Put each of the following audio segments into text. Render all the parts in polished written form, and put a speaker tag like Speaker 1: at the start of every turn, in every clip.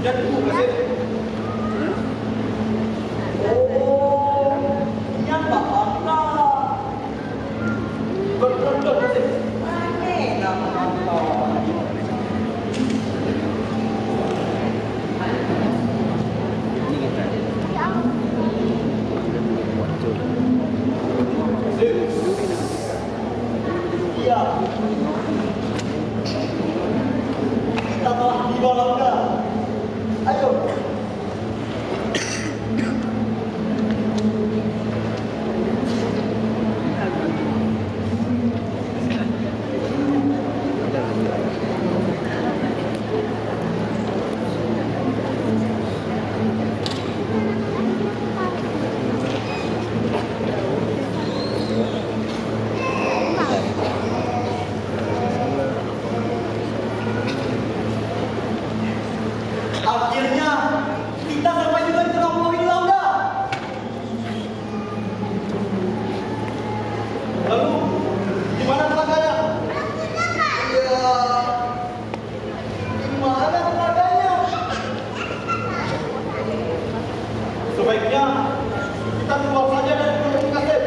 Speaker 1: Jadi kasih. Oh, yang apa? Betul kasih. Aneh nama apa? Iya. Kita telah tiba Launda. Ayo. Akhirnya kita sampai juga di tengah pulau ini, Launda. Lalu gimana tenaganya? Ya, gimana tenaganya? Sebaiknya kita keluar saja dari pulau ini, kasih.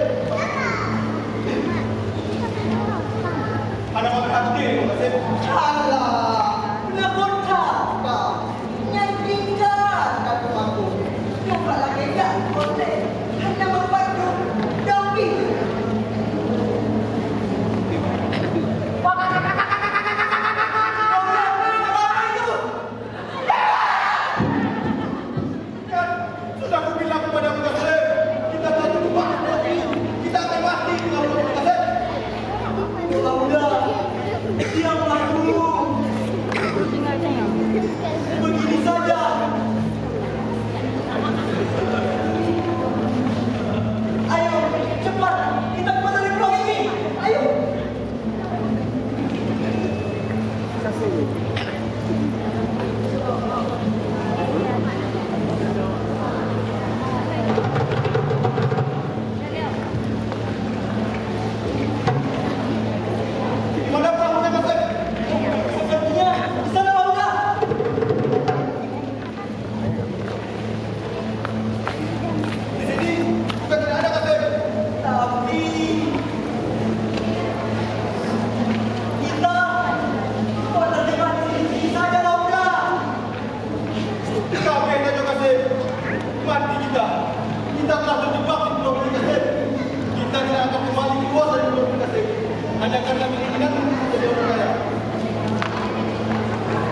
Speaker 1: Ada makan hati ini, kasih. Alah, kenapa tak? Nyakinkan aku mampu. Coba lagi enggak boleh. Hanya membantu David. Sudah aku bilang kepada Kasih, kita satu dua kita akan mati kalau Kasih. Udah, diamlah dulu. Begini saja. Ayo, cepat kita keluar dari pulau ini. Ayo. Mana perahunya, Kasih? Sepertinya di sana, Launda. Di sini bukan tidak ada, Kasih. Tapi kita keluar dari sini saja, Launda. Kaget aja, Kasih. Mati kita. Kita telah terjebak di pulau ini, Kasih. Kita tidak akan kembali keluar dari pulau ini, Kasih. Hanya karena menginginkan menjadi orang kaya.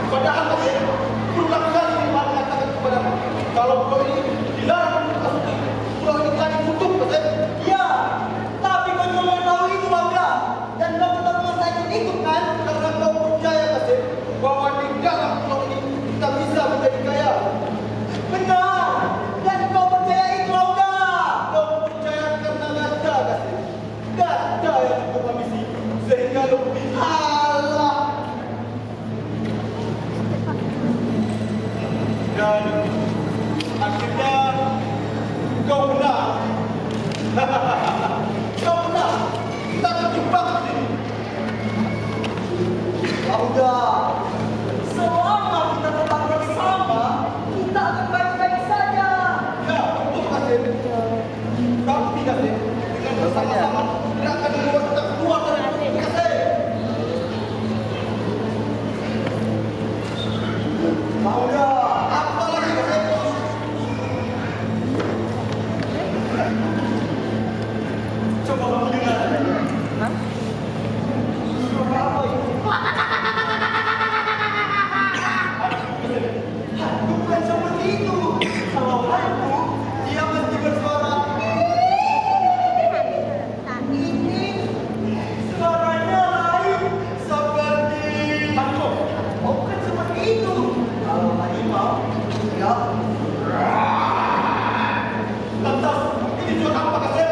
Speaker 1: Padahal Kasih, berulang kali kita mengatakan kepadamu kalau pulau ini dilarang memasuki. Pulau ini tadi tutup, Kasih. Ya, tapi kau juga mengetahui itu, Launda. Dan kau tetap mengatakan itu, kan? Karena kau percaya, Kasih, bahwa di dalam pulau ini kita bisa menjadi kaya. Benar. Dan kau percaya itu, Launda. Kau percaya karena gajah, Kasih. Gajah yang cukup ambisi sehingga lebih halah. Dan akhirnya kau benar. Kau benar. Kita terjebak di sini. Launda, selama kita tetap bersama, kita akan baik-baik saja. Ya, betul, Kasih. Kamu tidak, Kasih. Dengan bersama-sama, tidak akan membuat kita keluar dari pulau ini, Kasih. Launda, apa lagi, Kasih? Coba kamu dengar. Suara apa itu? Hantu bukan seperti itu. Kalau hantu, dia mesti bersuara. Ini suaranya lain seperti harimau. Oh, bukan seperti itu. Kalau harimau, ya. Lantas, ini suara apa, Kasih?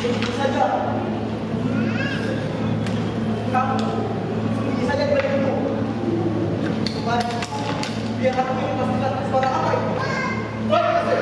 Speaker 1: Sembunyi saja. Kamu sembunyi saja di balik itu. Mari, biar aku ini pastikan suara apa itu. Baik, Kasih.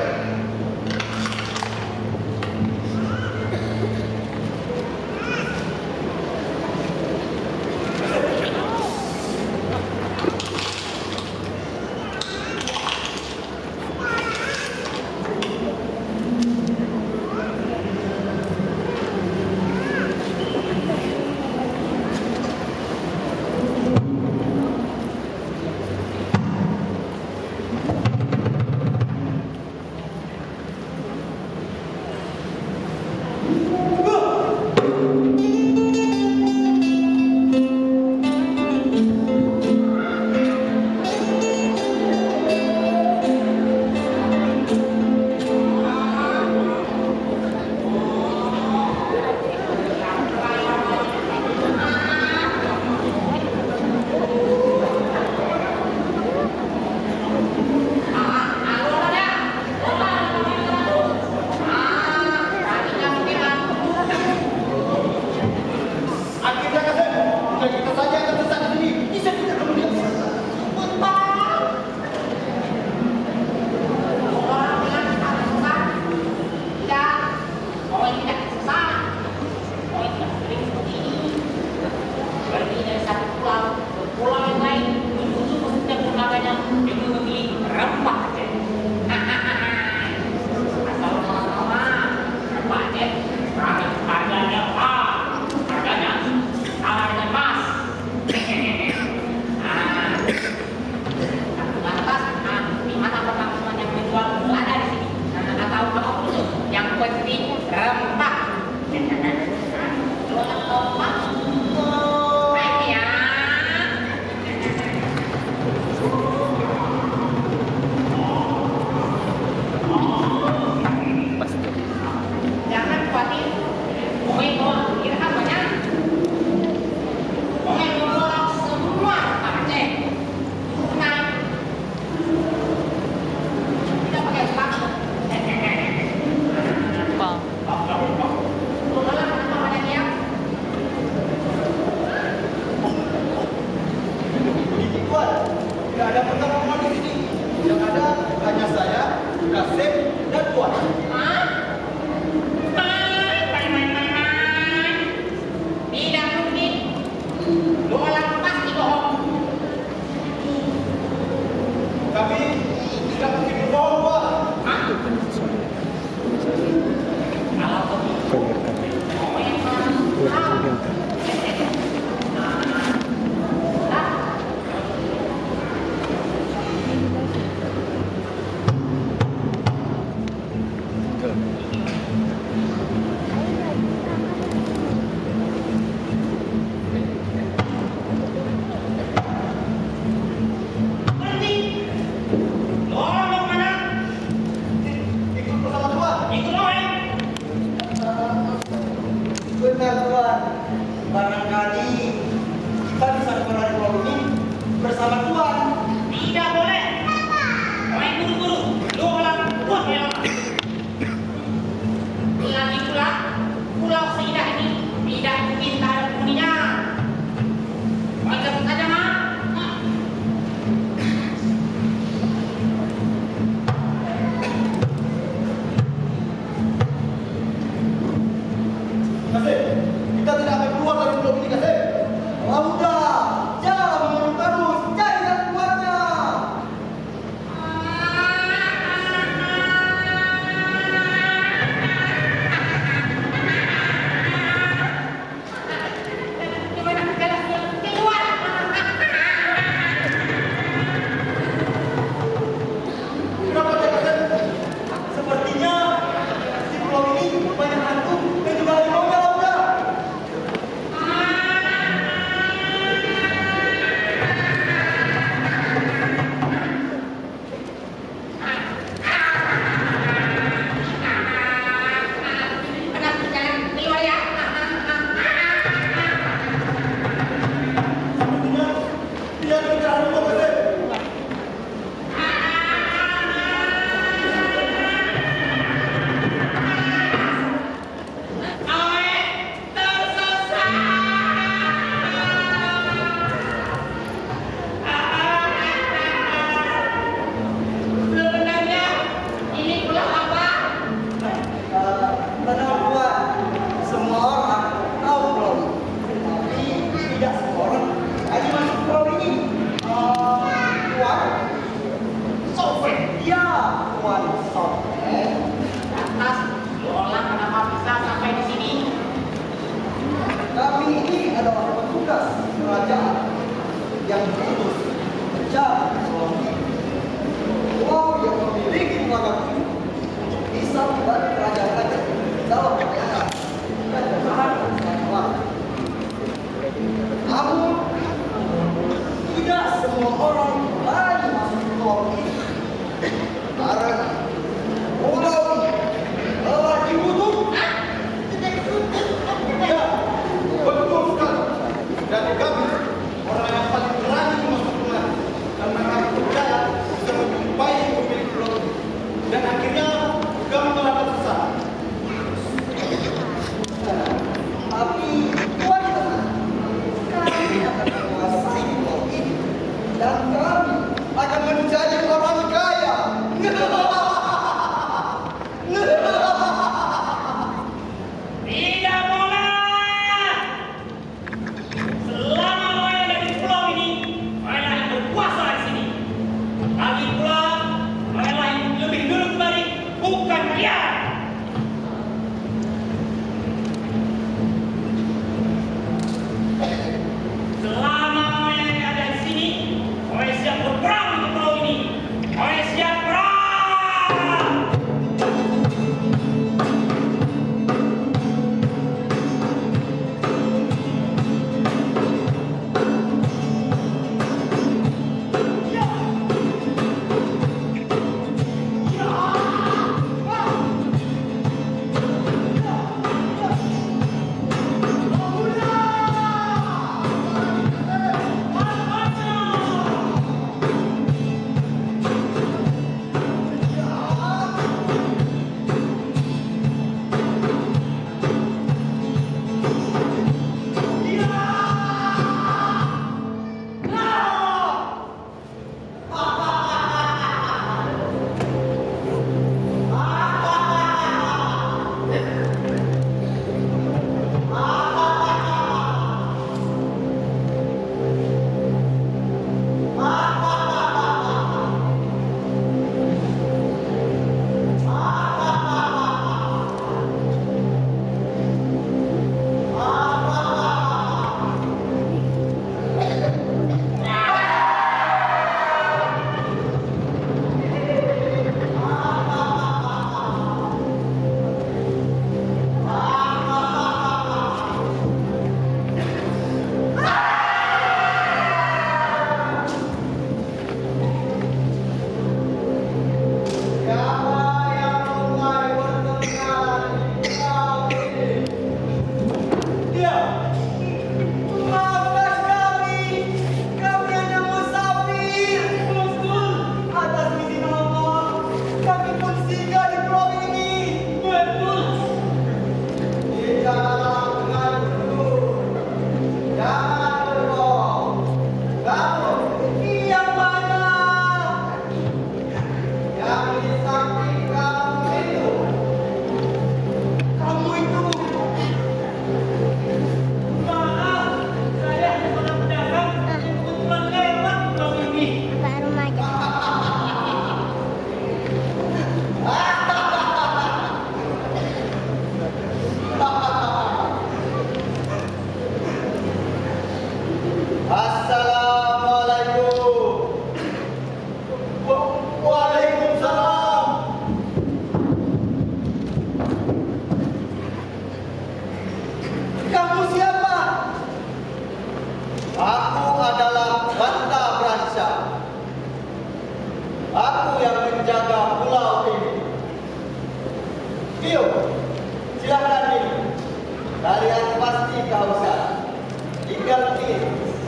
Speaker 2: Jangan khawatir, pokoknya bawa kira banyak. Pokoknya bawa semua Aceh. Tenang. Tidak pakai selang. Tolonglah kenapa banyak ya?
Speaker 1: Ini Tuan, tidak ada pertarungan di sini. Yang ada hanya saya, Kasem, dan Tuan.
Speaker 2: Hah? Tidak mungkin. Lu malah pasti bohong.
Speaker 1: Kami tidak mungkin berbohong, Tuan.
Speaker 2: Hah? Kalau begitu, pokoknya kamu berhenti. Lu orang mau kemana?
Speaker 1: Ikut bersama Tuan.
Speaker 2: Ikut orang.
Speaker 1: Benar, Tuan. Barangkali kita bisa keluar dari pulau ini bersama Tuan.
Speaker 2: Tidak boleh. Main buru-buru. Lu orang buat ya. Lagi pula, pulau seindah ini tidak mungkin tak ada penghuninya. Anggap saja mah.
Speaker 1: Kasem, kita tidak akan keluar dari pulau ini, Kasem. Udah, jangan mengeluh terus, cari jalan keluarnya.
Speaker 2: Gimana kalau keluar?
Speaker 1: Kenapa tidak, Kasem? Sepertinya di pulau ini banyak hantu dan juga harimau dalamnya.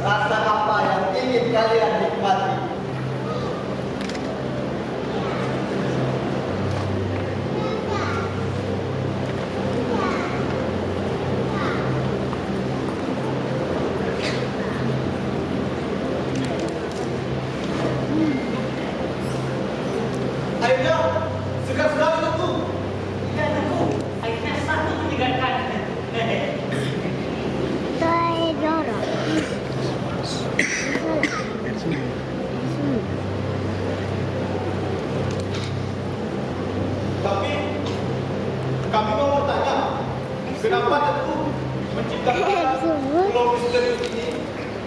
Speaker 1: rasa apa yang ingin kalian nikmati. Akhirnya, segar sekali tentu.
Speaker 2: Ya, tentu. Akhirnya satu meninggalkan.
Speaker 3: Toedoro.
Speaker 1: Tapi, kami mau bertanya, kenapa tentu menciptakan pulau misterius ini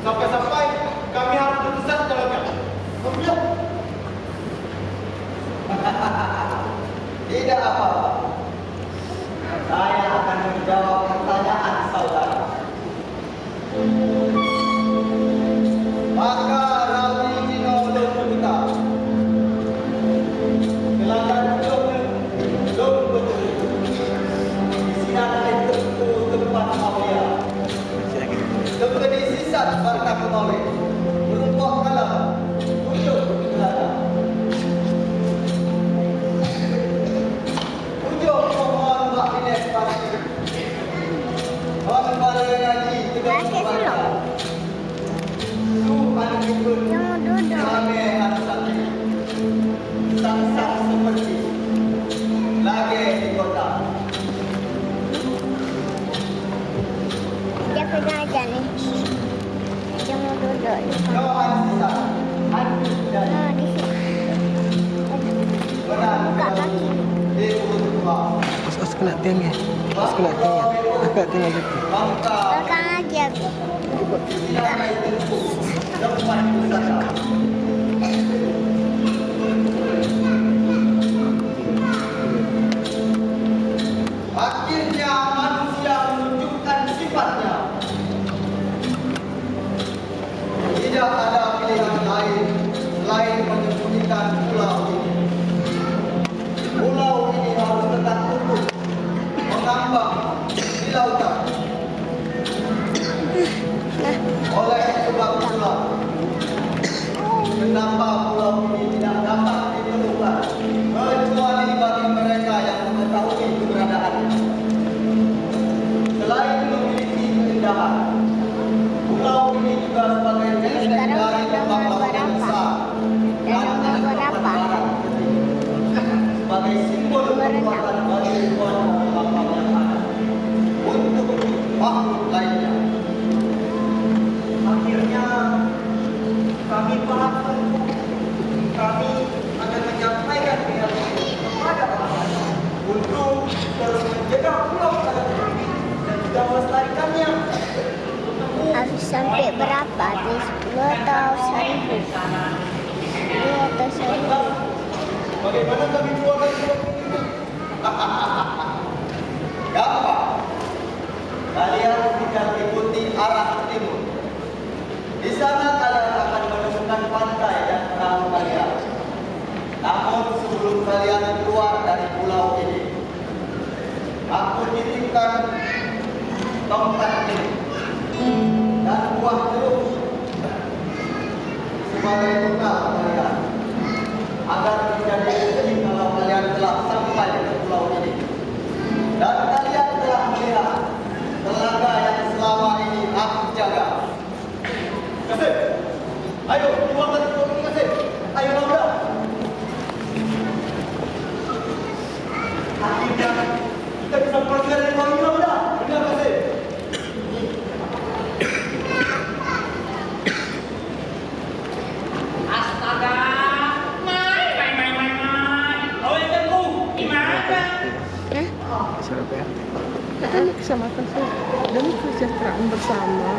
Speaker 1: sampai-sampai kami harus tersesat dalamnya? Kamu lihat? Tidak apa-apa. Saya akan menjawab pertanyaan saudara. Maka Rawi Dino Lumbuta Kelangkan Lumbuta Sinar itu tempat Mawia Lumbuta disisat warna kemawi Berumpah kalah Untuk berkelana Ujung mohon Mbak Ines pasti Mohon pada ngaji Tegak membaca Tuhan ikut
Speaker 3: Jangan duduk.
Speaker 1: Kami harus sakit Sang-sang seperti Lagi di kota
Speaker 3: Dia pegang aja nih. Jangan duduk.
Speaker 1: Doa sisa Hati dan
Speaker 3: Nah, di sini.
Speaker 1: benar
Speaker 3: Buka kaki.
Speaker 1: Di urut tua
Speaker 4: Os kena tiangnya. Os kena tiangnya. Agak tiangnya gitu.
Speaker 1: Bangka
Speaker 3: Pegang aja.
Speaker 1: Sinar itu Tempat wisata Akhirnya manusia menunjukkan sifatnya. Tidak ada pilihan lain selain menyembunyikan pulau ini. Pulau ini harus tetap utuh, mengambang di lautan. Oleh sebab itulah, kenapa pulau ini tidak dapat ditemukan kecuali bagi mereka yang mengetahui keberadaannya. Selain memiliki keindahan, pulau ini juga sebagai benteng
Speaker 3: Sekarang
Speaker 1: dari
Speaker 3: udah
Speaker 1: lembah
Speaker 3: nomor
Speaker 1: laut yang
Speaker 3: berapa?
Speaker 1: besar
Speaker 3: Udah nomor berapa?
Speaker 1: barat sebagai simbol kekuatan bagi ribuan kapal yang ada untuk makhluk lainnya. Akhirnya kami paham kami akan menyampaikan pihak ini kepada orang untuk terus menjaga pulau ini dan juga melestarikannya.
Speaker 3: Harus sampai berapa? Di 10 atau 1000? 10 atau 1000?
Speaker 1: Bagaimana kami keluar dari pulau ini? Gampang. Kalian tinggal ikuti arah ke timur. Di sana kalian akan menemukan pantai dan perahu kalian. Namun sebelum kalian keluar dari pulau ini, aku titipkan tongkat ini dan buah jeruk sebagai bekal kalian agar menjadi bukti kalau kalian telah sampai ke pulau ini dan kalian telah melihat telaga yang selama ini aku jaga. Kasih, ayo keluar dari pulau ini kasih. Ayo Laura. Akhirnya kita bisa pergi dari pulau ini Laura. Benar kasih.
Speaker 2: Astaga. Mai. Oh, tentu. Gimana?
Speaker 4: Siapa ya? Kita kan bersama kan demi kesejahteraan bersama.